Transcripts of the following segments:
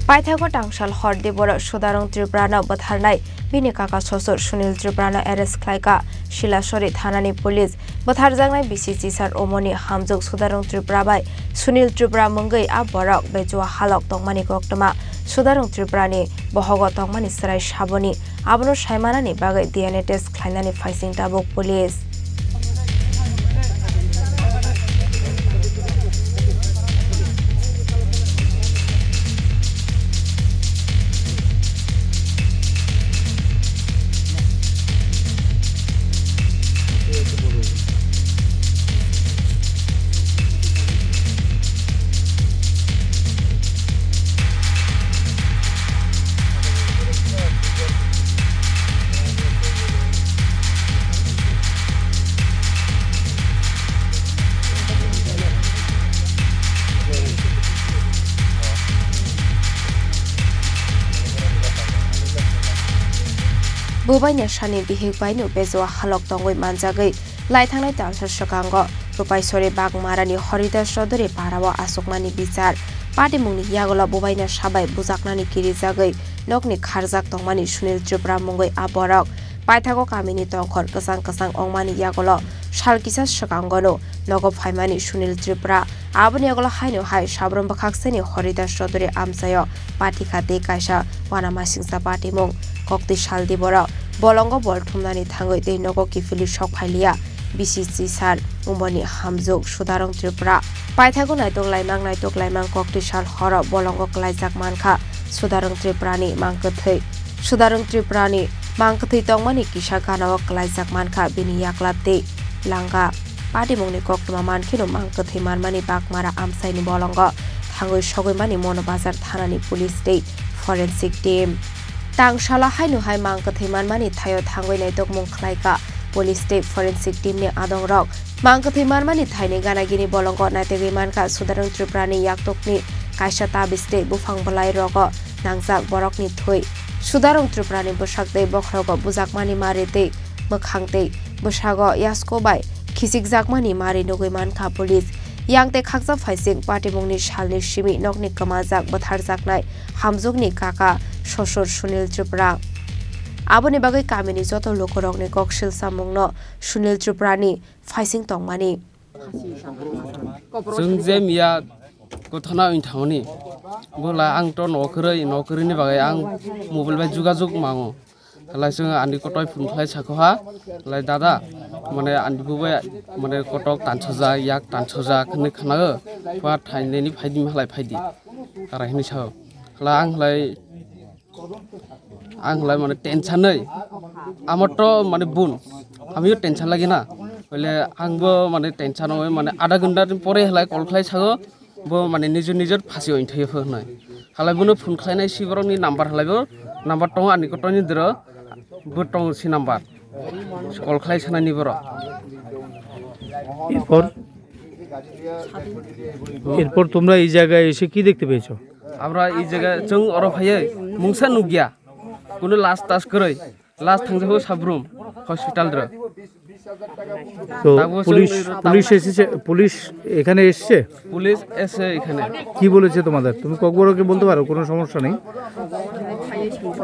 Paithago Tangsal hor Diporo Sudharung Tripurani Butharnai Bini Kaka Shashur Sunil Tripurani arrest Khlaikha Silachari Thanani police Butharjaknai Bisichichar Omarni Hamjwk Sudharung Tripura by Sunil Tripura Mungwi Borok Bejuwa Halok Tongmani Koktwma Sudharung Tripurani Bohogo Tongmani Chwrai Saboni Abono Saimanani bagwi DNA test Khlainani Phaising Tabuk police Bubaina shani bihik bainu Bejuwa Halok tongoi manjagui Khlaikha Tangsal Shakango Rupaisori Bagmarani Horida Shodori Parawa Asokmani bichar Party Mungni Yagola Bubaina Shabai Butharnai Kirijagui Nokni Kharjak Tongmani Sunil Tripura Mungwi Borok Paithago Kamini Tongkhor Kasang Ongmani Yagola Shalkisa Shakangono Nogo Phaimani Sunil Tripura Abono Yagola Haino Hai Sabron Bakhakseni Horida Shodori Amsayo Party Khate Kaisa Wanama Singsa Party Mung Koktwma Diporo Bolongo bol Tongmani Thangoi Dei Nogo Kifili Shok Phailia Bisichichar Omarni Hamjwk Sudharung Tripura Paithago Naitok Laimang Koktwma Horo Bolongo Klaijak Mankha Sudharung Tripurani Mangkathai Sudharung Tripurani Mangkathai Tongmani Kisa Ganao Klaijak Mankha Bini Yaklate Langa Party Mungni Koktwma Mankhino Mangkathai Manmani Bakmara Amsaini Bolongo Thangoi Sogoimani Monobazar Thanani Police Day Forensic Team Tangsal haino hai Mangkathai Manmani Thayo Thangoi Naitok Mung Khlaikha Police State Forensic Team ni Adong Rok Mangkathai Manmani Thaini Ganagini Bolongo Naitegi Mankha Sudharung Tripurani Yaktokni Kaisa Tabiste Bufang Balai Rogo Nangjak Borok ni Thui Sudharung Tripurani Busakte Bokrogo Bujakmani Marite Mokhangte Busago Yasko bai Khisikjakmani Mari Nogoi Mankha Police Yangte Khakja Phaising Party Mungni Shalni Shimi Nokni Kamajak Butharjaknai Hamjwk ni Kaka Shashur Sunil Tripura Aboni bagwi kamini joto lokorokni koksil samungno Sunil Tripurani Phaising Tongmani Jung jemia kothana inthawni bola ang to nokri bagai ang mobile bai jugajug mango lai sung andi kotoi phunklai sakha lai dada mane andi bubai mane kotok tanchoja yak tanchoja khne khana pa thainani phaidi malai phaidi karahini sa la ang lai mane tension nei amar to mane bun amiyo tension lagi na bole angbo mane tension hoy mane adha ghonta pore halai call khlai sago bo mane nijor phasi oin thai phonai halai bono phone khlainai siboroni number halai bo number tong ani kotoni dro bo tong si number call khlai sanani boro এরপর তোমরা এই জায়গায় এসে কি দেখতে পেয়েছো আমরা এই জায়গা जों अरो फाये मुंसा नुगिया কোনো লাশ তাস কই লাশ থাংজাবো সাবরুম হসপিটাল র তো পুলিশ এখানে এসেছে পুলিশ এসে এখানে কি বলেছে তোমাদের তুমি ককবরকে বলতে পারো কোনো সমস্যা নেই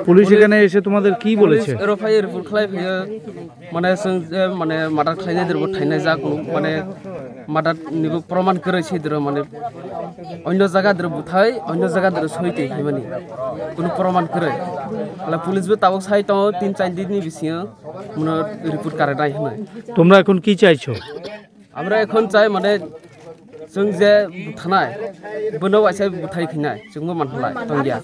পুলিশ এখানে এসে তোমাদের কি বলেছে এরফাই রিপোর্ট খাই মানে মানে মার্ডার খাইনাই দেব থাইনাই যা মানে মার্ডার নিবো প্রমাণ করেছে দের মানে অন্য জায়গা দের বুথাই অন্য জায়গা দের সইতে মানে কোনো প্রমাণ করে লা পুলিশ বে তাবক সাই তো 3-4 দিননি বিসিয়া মানে রিপোর্ট করে নাই হয় তোমরা এখন কি চাইছো আমরা এখন চাই মানে जों जे बुथानाय बोनो आइसे बुथाइ खिनाय जोंबो मानहलाय तंगिया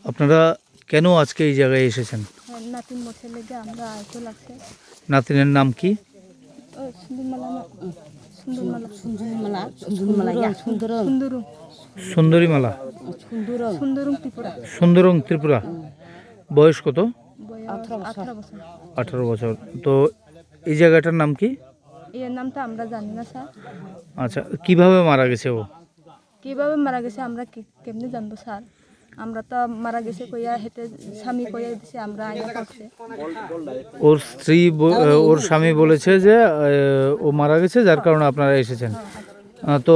আপনারা কেন আজকে এই জায়গায় এসেছেন নাতিন বছর লাগে আমরা আইতে লাগছে নাতিনের নাম কি সুন্দরীমালা সুন্দরং ত্রিপুরা বয়স কত 18 বছর তো এই জায়গাটার নাম কি এর নামটা আমরা জানি না স্যার আচ্ছা কিভাবে মারা গেছে ও কিভাবে মারা গেছে আমরা কেমনে জানবো স্যার আমরা তো মারা গেছে কইয়া হেতে স্বামী কইয়া দিছে আমরা আইয়া করছে ওর স্ত্রী ওর স্বামী বলেছে যে ও মারা গেছে যার কারণে আপনারা এসেছেন তো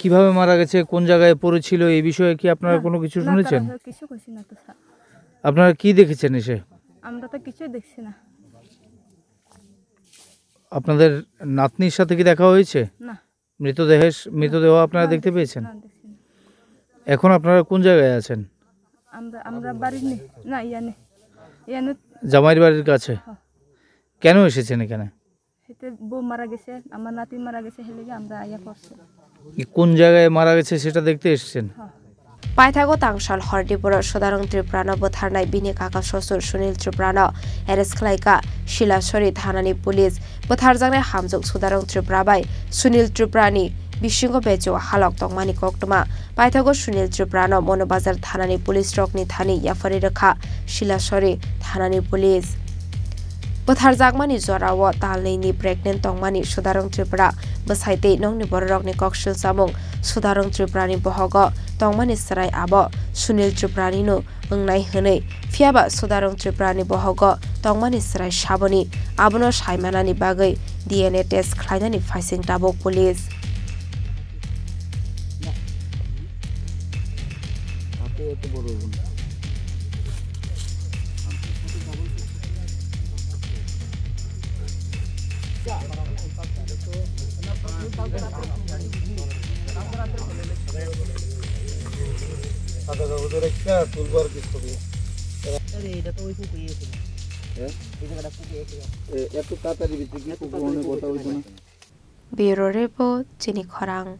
কিভাবে মারা গেছে, কোন জায়গায় পড়েছিল, এই বিষয়ে কি আপনারা কোনো কিছু শুনেছেন? কিছু কইছি না তো স্যার, আপনারা কি দেখেছেন এসে? আমরা তো কিছুই দেখছি না। আপনাদের নাতনির সাথে কি দেখা হয়েছে? না মৃতদেহ আপনারা দেখতে পেয়েছেন? না দেখছি না। এখন আপনারা কোন জায়গায় আছেন? আমরা বাড়ি নেই না, ইয়ানে জামাইয়ের বাড়ির কাছে। হ্যাঁ। কেন এসেছেন এখানে? হেতে বউ মারা গেছে, আমার নাতি মারা গেছে, হেলে আমরা আয়া করছে। কোন জায়গায় মারা গেছে সেটা দেখতে এসেছেন? Paithago Tangsal Diporo Sudharung Tripurani Butharnai Bini Kaka Shashur Sunil Tripurani Khlaikha Silachari Thanani Police Butharjaknai Hamjwk Sudharung Tripura Sunil Tripurani Bejuwa Halok Tongmani Koktwma Paithago Sunil Tripurani Monobazar Thanani Police Rokni Thani Yafari Rekha Silachari Thanani Police Butharjaknai Chwrai Talnaini pregnant Tongmani Sudharung Tripura Basaite Nongni Borok ni Kokshil Samung Sudharung Tripurani Bohogo Tongmani Chwrai Abo Sunil Tripurani no Ngnai Hne Fiaba Sudharung Tripurani Bohogo Tongmani Chwrai Saboni Abono Saimanani bagwi DNA test Khlainani Phaising Tabuk Police Bureau Report Chini Khorang